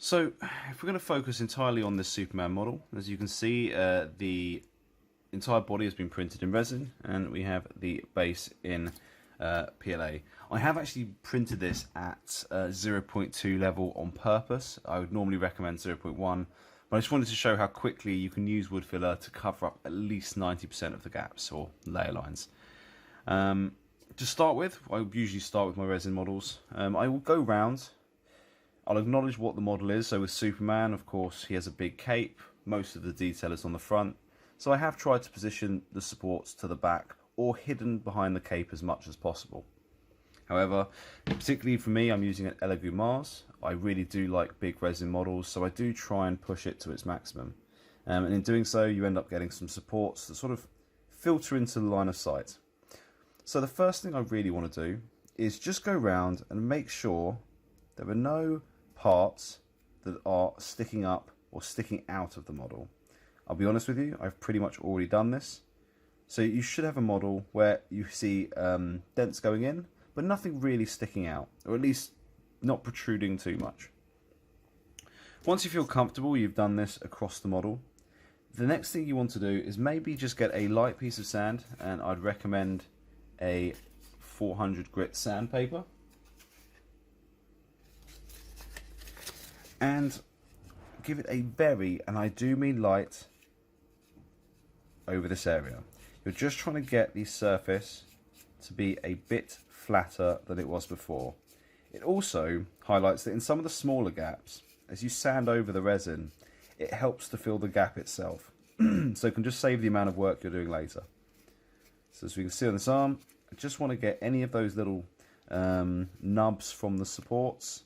So if we're going to focus entirely on this Superman model, as you can see, the entire body has been printed in resin, and we have the base in PLA. I have actually printed this at 0.2 level on purpose. I would normally recommend 0.1, but I just wanted to show how quickly you can use wood filler to cover up at least 90% of the gaps or layer lines. To start with, I usually start with my resin models. I will go round. I'll acknowledge what the model is. So with Superman, of course, he has a big cape. Most of the detail is on the front. So I have tried to position the supports to the back or hidden behind the cape as much as possible. However, particularly for me, I'm using an Elegoo Mars. I really do like big resin models, so I do try and push it to its maximum. And in doing so, you end up getting some supports that sort of filter into the line of sight. So the first thing I really want to do is just go round and make sure there are no parts that are sticking up or sticking out of the model. I'll be honest with you, I've pretty much already done this. So you should have a model where you see dents going in, but nothing really sticking out, or at least not protruding too much. Once you feel comfortable you've done this across the model, the next thing you want to do is maybe just get a light piece of sand, and I'd recommend a 400 grit sandpaper. And give it a very, and I do mean light, over this area. You're just trying to get the surface to be a bit flatter than it was before. It also highlights that in some of the smaller gaps, as you sand over the resin, it helps to fill the gap itself. So it can just save the amount of work you're doing later. So as we can see on this arm, I just want to get any of those little nubs from the supports,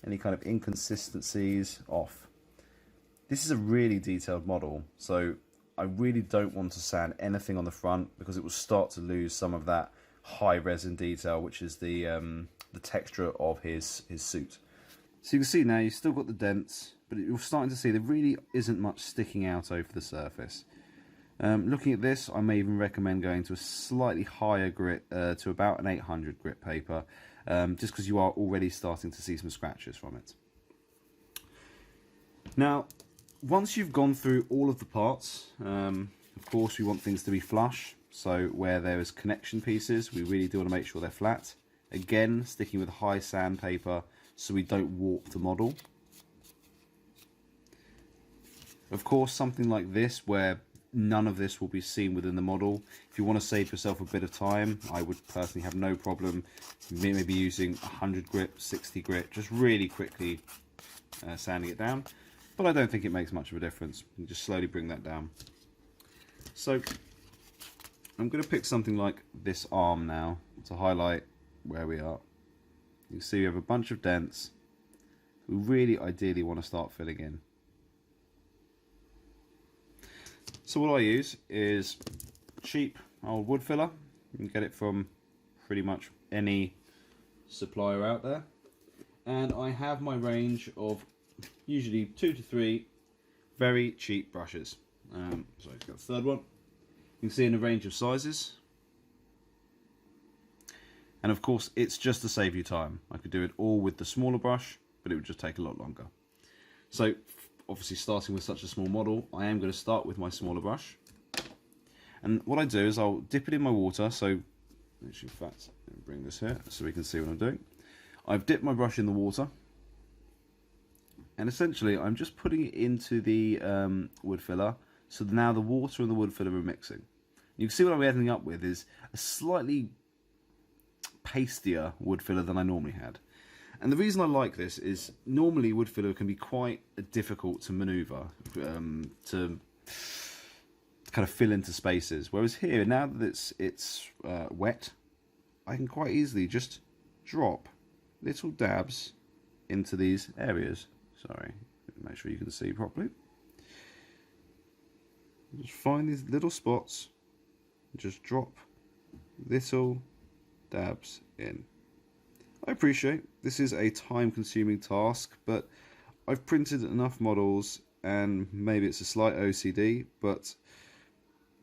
any kind of inconsistencies off. This is a really detailed model, so I really don't want to sand anything on the front because it will start to lose some of that high resin detail, which is the texture of his suit. So you can see now you've still got the dents, but you're starting to see there really isn't much sticking out over the surface. Looking at this, I may even recommend going to a slightly higher grit, to about an 800 grit paper, just because you are already starting to see some scratches from it. Now, once you've gone through all of the parts, of course we want things to be flush, so where there is connection pieces, we really do want to make sure they're flat. Again, sticking with high sandpaper so we don't warp the model. Of course, something like this, where none of this will be seen within the model, if you want to save yourself a bit of time, I would personally have no problem maybe using 100 grit, 60 grit, just really quickly sanding it down. But I don't think it makes much of a difference. You just slowly bring that down. So I'm going to pick something like this arm now to highlight where we are. You can see we have a bunch of dents we really ideally want to start filling in. So what I use is cheap old wood filler. You can get it from pretty much any supplier out there. And I have my range of usually 2 to 3 very cheap brushes. So I've got the third one. You can see in a range of sizes. And of course, it's just to save you time. I could do it all with the smaller brush, but it would just take a lot longer. So obviously, starting with such a small model, I am going to start with my smaller brush. And what I do is I'll dip it in my water. So actually, in fact, let me bring this here so we can see what I'm doing. I've dipped my brush in the water. And essentially, I'm just putting it into the wood filler. So now the water and the wood filler are mixing. You can see what I'm ending up with is a slightly pastier wood filler than I normally had. And the reason I like this is normally wood filler can be quite difficult to maneuver, to kind of fill into spaces. Whereas here, now that it's wet, I can quite easily just drop little dabs into these areas. Sorry, make sure you can see properly. Just find these little spots, just drop little dabs in. I appreciate this is a time-consuming task, but I've printed enough models, and maybe it's a slight OCD, but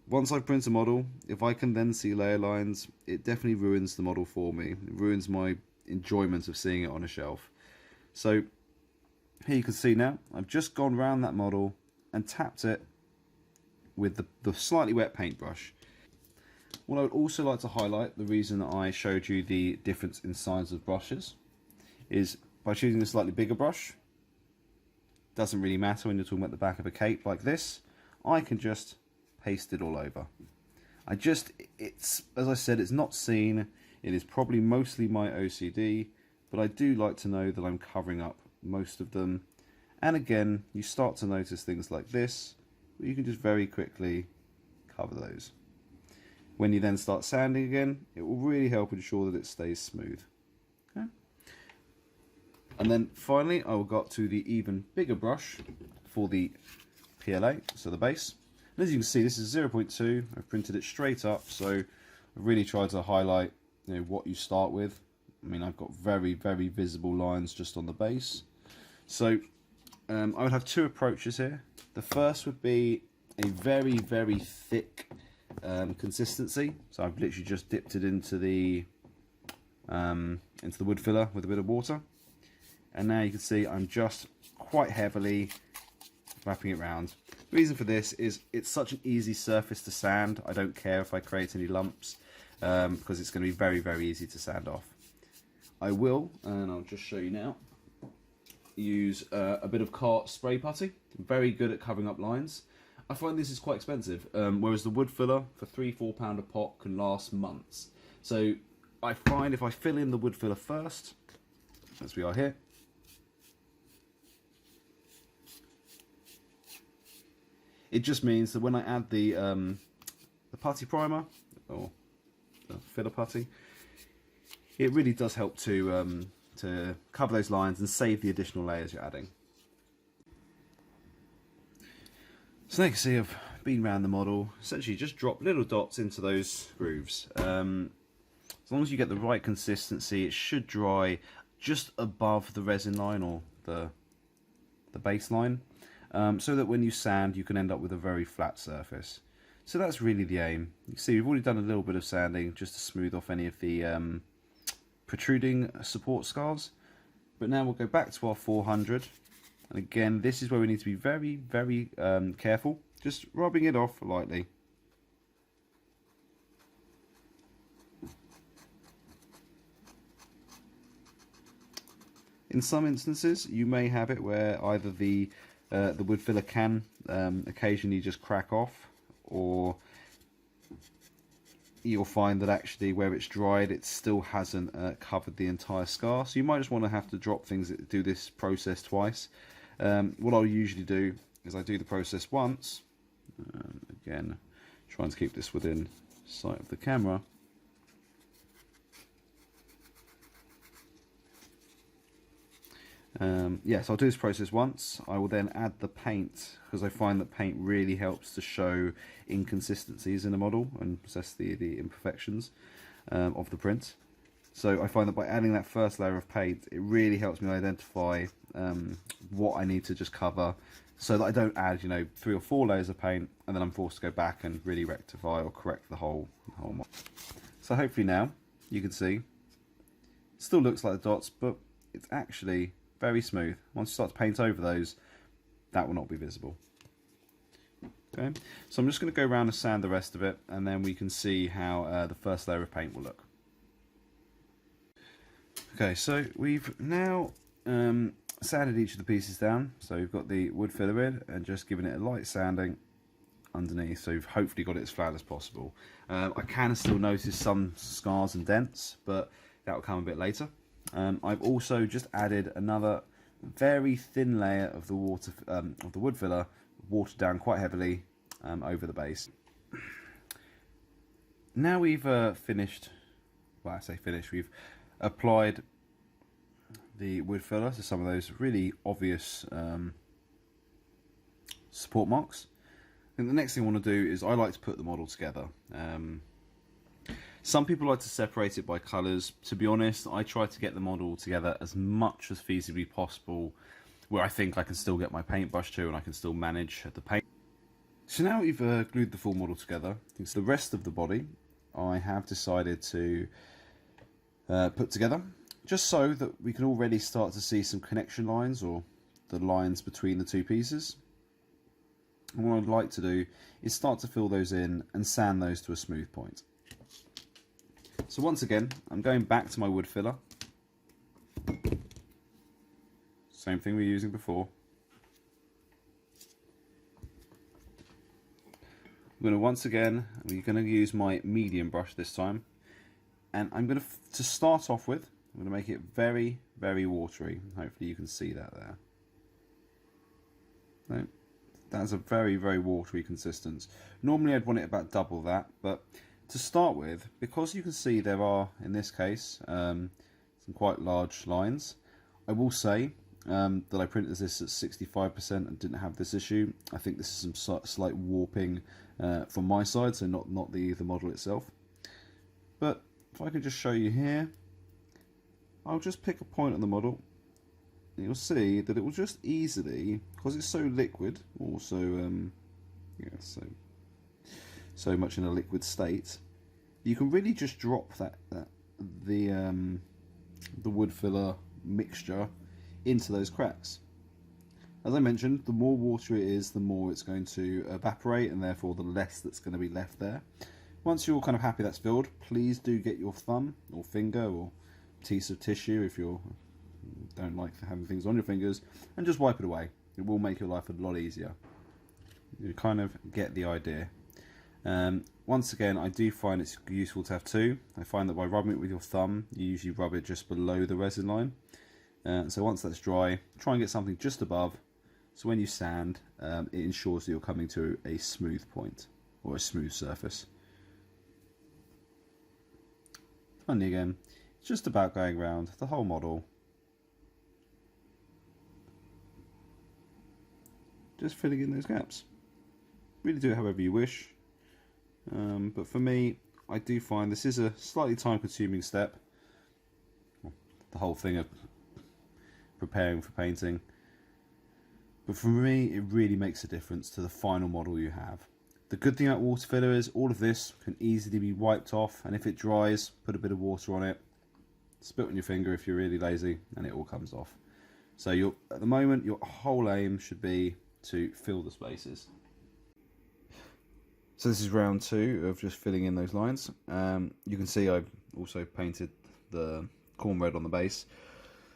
once I print a model, if I can then see layer lines, it definitely ruins the model for me. It ruins my enjoyment of seeing it on a shelf. So here you can see now, I've just gone round that model and tapped it with the slightly wet paintbrush. What I would also like to highlight, the reason that I showed you the difference in size of brushes, is by choosing a slightly bigger brush, doesn't really matter when you're talking about the back of a cape like this, I can just paste it all over. It's, as I said, it's not seen, it is probably mostly my OCD, but I do like to know that I'm covering up most of them. And again, you start to notice things like this, but you can just very quickly cover those. When you then start sanding again, it will really help ensure that it stays smooth. Okay. And then finally, I will go up to the even bigger brush for the PLA, so the base. And as you can see, this is 0.2. I've printed it straight up, so I've really tried to highlight, what you start with. I mean, I've got very, very visible lines just on the base. So I would have two approaches here. The first would be a very, very thick consistency. So I've literally just dipped it into the wood filler with a bit of water. And now you can see I'm just quite heavily wrapping it around. The reason for this is it's such an easy surface to sand. I don't care if I create any lumps because it's going to be very, very easy to sand off. I will, and I'll just show you now, use a bit of cart spray putty. Very good at covering up lines. I find this is quite expensive, whereas the wood filler for £3–4 a pot can last months. So I find if I fill in the wood filler first, as we are here, it just means that when I add the putty primer, or the filler putty, it really does help to cover those lines and save the additional layers you're adding. So now you can see I've been around the model, essentially just drop little dots into those grooves. As long as you get the right consistency, it should dry just above the resin line or the base line, so that when you sand you can end up with a very flat surface. So that's really the aim. You can see we've already done a little bit of sanding just to smooth off any of the protruding support scars, but now we'll go back to our 400, and again this is where we need to be very, very careful, just rubbing it off lightly. In some instances you may have it where either the wood filler can occasionally just crack off, or you'll find that actually where it's dried it still hasn't covered the entire scar, so you might just want to have to drop things that do this process twice. What I'll usually do is I do the process once, again trying to keep this within sight of the camera, yes, I'll do this process once. I will then add the paint, because I find that paint really helps to show inconsistencies in a model and assess the imperfections of the print. So I find that by adding that first layer of paint, it really helps me identify what I need to just cover, so that I don't add 3 or 4 layers of paint and then I'm forced to go back and really rectify or correct the whole model. So hopefully now you can see it still looks like the dots, but it's actually very smooth. Once you start to paint over those, that will not be visible. Okay, so I'm just going to go around and sand the rest of it, and then we can see how the first layer of paint will look. Okay, so we've now sanded each of the pieces down. So we've got the wood filler in and just given it a light sanding underneath, so we've hopefully got it as flat as possible. I can still notice some scars and dents, but that will come a bit later. I've also just added another very thin layer of the wood filler, watered down quite heavily over the base. Now we've finished, well, I say finished, we've applied the wood filler to some of those really obvious support marks. I think the next thing I want to do is I like to put the model together. Some people like to separate it by colours. To be honest, I try to get the model together as much as feasibly possible, where I think I can still get my paintbrush to and I can still manage the paint. So now we've glued the full model together, the rest of the body I have decided to put together, just so that we can already start to see some connection lines or the lines between the two pieces. And what I'd like to do is start to fill those in and sand those to a smooth point. So once again, I'm going back to my wood filler. Same thing we were using before. I'm going to once again, we're going to use my medium brush this time, and I'm going to start off with, I'm going to make it very, very watery. Hopefully you can see that there. No, that's a very, very watery consistence. Normally I'd want it about double that, but to start with, because you can see there are, in this case, some quite large lines, I will say that I printed this at 65% and didn't have this issue. I think this is some slight warping from my side, so not the model itself. But if I can just show you here, I'll just pick a point on the model, and you'll see that it will just easily, because it's so liquid, also yeah, so much in a liquid state, you can really just drop the wood filler mixture into those cracks. As I mentioned, the more water it is, the more it's going to evaporate, and therefore the less that's going to be left there. Once you're kind of happy that's filled, please do get your thumb or finger or piece of tissue, if you don't like having things on your fingers, and just wipe it away. It will make your life a lot easier. You kind of get the idea. Once again, I do find it's useful to have two. I find that by rubbing it with your thumb, you usually rub it just below the resin line. So once that's dry, try and get something just above, so when you sand, it ensures that you're coming to a smooth point, or a smooth surface. Finally again, it's just about going around the whole model, just filling in those gaps. Really do it however you wish, but for me, I do find this is a slightly time consuming step. The whole thing of preparing for painting, but for me it really makes a difference to the final model you have. The good thing about water filler is all of this can easily be wiped off, and if it dries, put a bit of water on it, spit on your finger if you're really lazy, and it all comes off. So at the moment your whole aim should be to fill the spaces. So this is round 2 of just filling in those lines. You can see I've also painted the corn red on the base,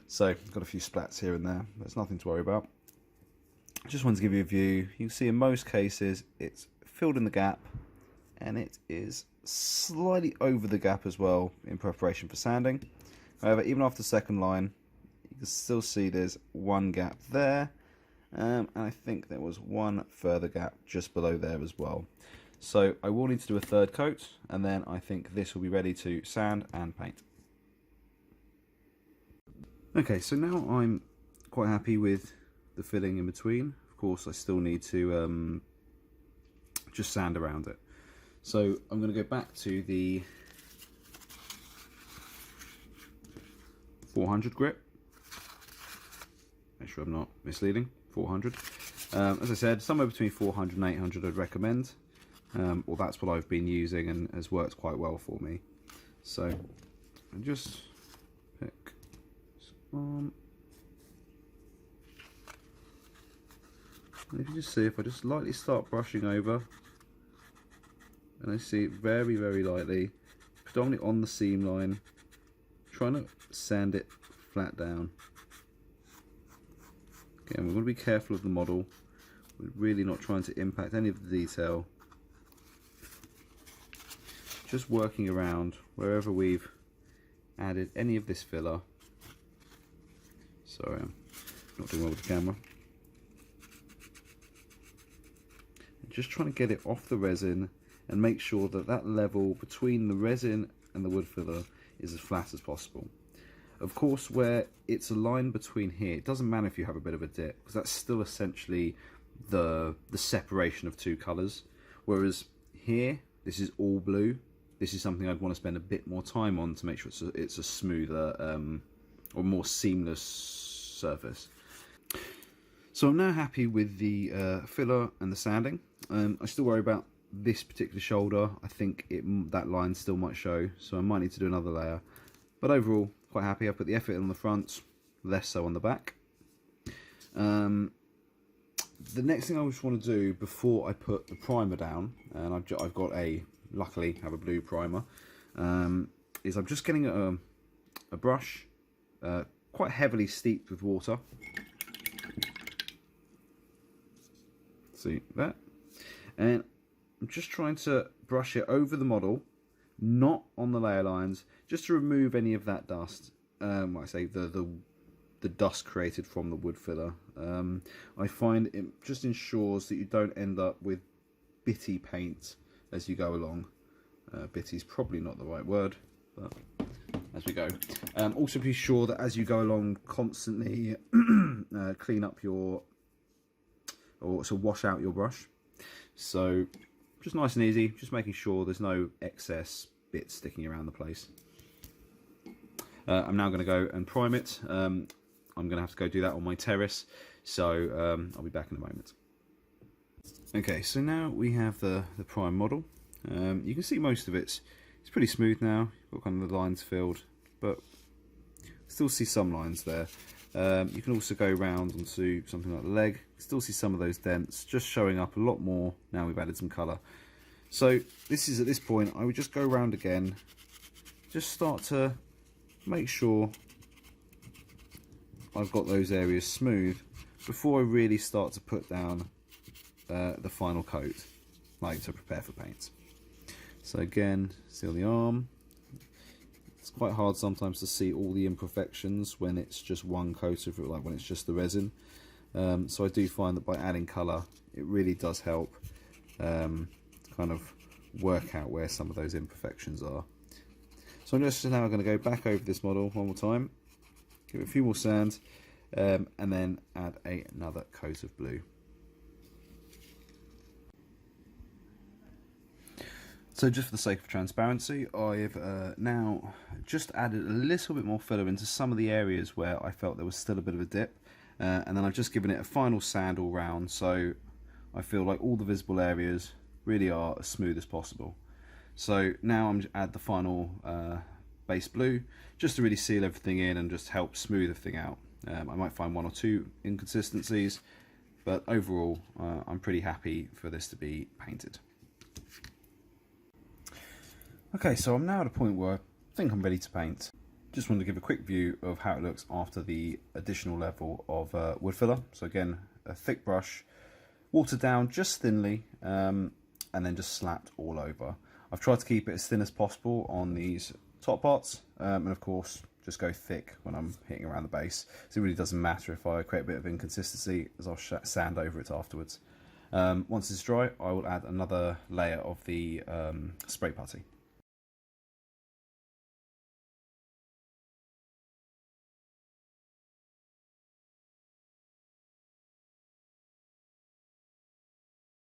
so I've got a few splats here and there. There's nothing to worry about. Just wanted to give you a view. You can see in most cases it's filled in the gap, and it is slightly over the gap as well in preparation for sanding. However, even after the second line, you can still see there's one gap there, and I think there was one further gap just below there as well. So I will need to do a third coat, and then I think this will be ready to sand and paint. Okay, so now I'm quite happy with the filling in between. Of course, I still need to just sand around it. So I'm going to go back to the 400 grit. Make sure I'm not misleading. 400. As I said, somewhere between 400 and 800 I'd recommend. Well, that's what I've been using and has worked quite well for me. So I just pick on. And if you just see, if I just lightly start brushing over, and I see it very, very lightly, predominantly on the seam line, trying to sand it flat down. Again, we're going to be careful of the model. We're really not trying to impact any of the detail. Just working around wherever we've added any of this filler. Sorry, I'm not doing well with the camera. Just trying to get it off the resin and make sure that that level between the resin and the wood filler is as flat as possible. Of course, where it's a line between here, it doesn't matter if you have a bit of a dip, because that's still essentially the separation of two colours. Whereas here, this is all blue. This is something I'd want to spend a bit more time on to make sure it's a smoother or more seamless surface. So I'm now happy with the filler and the sanding. I still worry about this particular shoulder. I think that line still might show, so I might need to do another layer. But overall, quite happy. I put the effort in on the front, less so on the back. The next thing I just want to do before I put the primer down, and I've got luckily have a blue primer, is I'm just getting a brush quite heavily steeped with water. See that? And I'm just trying to brush it over the model, not on the layer lines, just to remove any of that dust. Like I say, the dust created from the wood filler. I find it just ensures that you don't end up with bitty paint as you go along. Bitty is probably not the right word, but as we go. Also be sure that as you go along, constantly clean up wash out your brush. So just nice and easy, just making sure there's no excess bits sticking around the place. I'm now going to go and prime it. I'm going to have to go do that on my terrace, so I'll be back in a moment. Okay, so now we have the prime model. You can see most of it's pretty smooth now. Got kind of the lines filled, but still see some lines there. You can also go round onto something like the leg. Still see some of those dents just showing up a lot more now we've added some colour. So this is, at this point, I would just go around again, just start to make sure I've got those areas smooth before I really start to put down the final coat, like to prepare for paint. So again, see on the arm, it's quite hard sometimes to see all the imperfections when it's just one coat of it, like when it's just the resin. So I do find that by adding colour, it really does help to kind of work out where some of those imperfections are. So I'm just now going to go back over this model one more time, give it a few more sands, and then add another coat of blue. So just for the sake of transparency, I've now just added a little bit more filler into some of the areas where I felt there was still a bit of a dip, and then I've just given it a final sand all round, so I feel like all the visible areas really are as smooth as possible. So now I'm going to add the final base blue, just to really seal everything in and just help smooth everything out. I might find one or two inconsistencies, but overall I'm pretty happy for this to be painted. Okay, so I'm now at a point where I think I'm ready to paint. Just wanted to give a quick view of how it looks after the additional level of wood filler. So again, a thick brush, watered down just thinly, and then just slapped all over. I've tried to keep it as thin as possible on these top parts, and of course just go thick when I'm hitting around the base. So it really doesn't matter if I create a bit of inconsistency, as I'll sand over it afterwards. Once it's dry, I will add another layer of the spray putty.